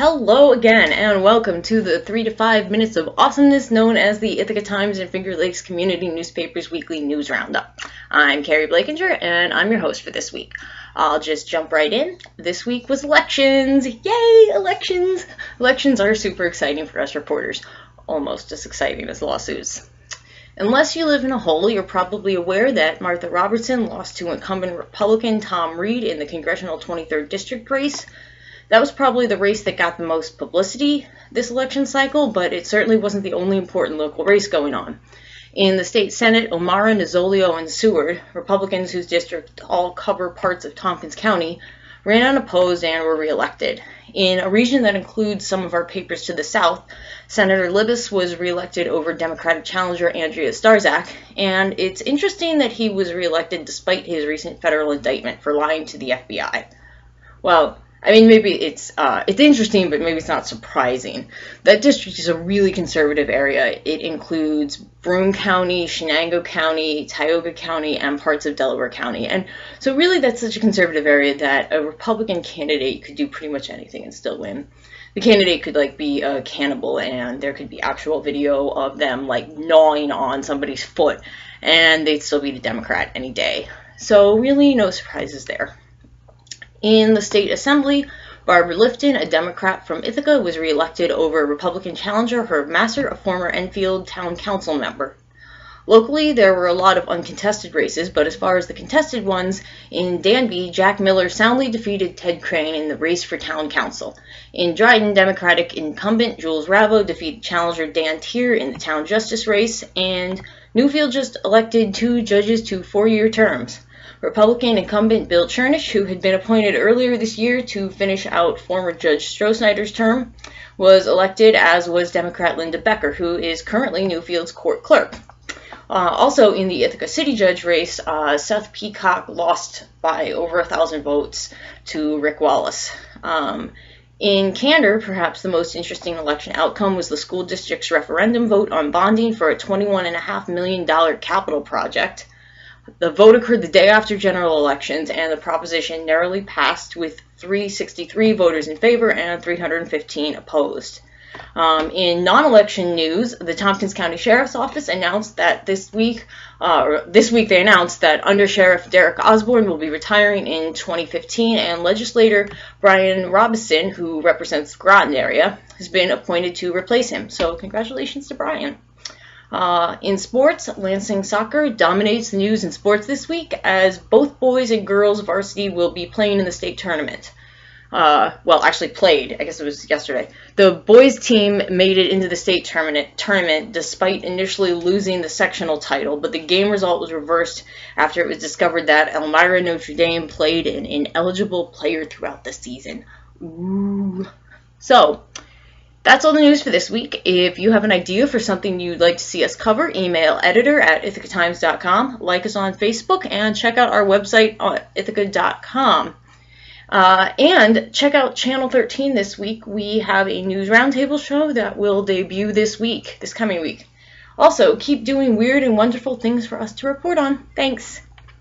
Hello again, and welcome to the 3 to 5 minutes of awesomeness known as the Ithaca Times and Finger Lakes Community Newspaper's weekly news roundup. I'm Carrie Blakinger, and I'm your host for this week. I'll just jump right in. This week was elections. Yay, elections! Elections are super exciting for us reporters, almost as exciting as lawsuits. Unless you live in a hole, you're probably aware that Martha Robertson lost to incumbent Republican Tom Reed in the congressional 23rd District race. That was probably the race that got the most publicity this election cycle, but it certainly wasn't the only important local race going on. In the state Senate, O'Mara, Nozzolio, and Seward, Republicans whose district all cover parts of Tompkins County, ran unopposed and were reelected. In a region that includes some of our papers to the south, Senator Libous was reelected over Democratic challenger Andrea Starzak, and it's interesting that he was reelected despite his recent federal indictment for lying to the FBI. Well, I mean, maybe it's interesting, but maybe it's not surprising. That district is a really conservative area. It includes Broome County, Shenango County, Tioga County, and parts of Delaware County. And so really that's such a conservative area that a Republican candidate could do pretty much anything and still win. The candidate could be a cannibal, and there could be actual video of them gnawing on somebody's foot, and they'd still beat a Democrat any day. So really no surprises there. In the state assembly, Barbara Lifton, a Democrat from Ithaca, was reelected over Republican challenger Herb Masser, a former Enfield town council member. Locally, there were a lot of uncontested races, but as far as the contested ones, in Danby, Jack Miller soundly defeated Ted Crane in the race for town council. In Dryden, Democratic incumbent Jules Ravo defeated challenger Dan Tier in the town justice race, and Newfield just elected 2 judges to 4-year terms. Republican incumbent Bill Chernish, who had been appointed earlier this year to finish out former Judge Stroh-Snyder's term, was elected, as was Democrat Linda Becker, who is currently Newfield's court clerk. Also in the Ithaca City Judge race, Seth Peacock lost by over 1,000 votes to Rick Wallace. In candor, perhaps the most interesting election outcome was the school district's referendum vote on bonding for a $21.5 million capital project. The vote occurred the day after general elections, and the proposition narrowly passed with 363 voters in favor and 315 opposed. In non-election news, the Tompkins County Sheriff's Office announced that this week they announced that Under Sheriff Derek Osborne will be retiring in 2015, and legislator Brian Robison, who represents the Groton area, has been appointed to replace him. So congratulations to Brian. In sports, Lansing soccer dominates the news in sports this week, as both boys and girls varsity will be playing in the state tournament. Well, actually played. I guess it was yesterday. The boys team made it into the state tournament despite initially losing the sectional title, but the game result was reversed after it was discovered that Elmira Notre Dame played an ineligible player throughout the season. Ooh. So, that's all the news for this week. If you have an idea for something you'd like to see us cover, email editor@ithacatimes.com, like us on Facebook, and check out our website at ithaca.com. And check out Channel 13 this week. We have a news roundtable show that will debut this coming week. Also, keep doing weird and wonderful things for us to report on. Thanks.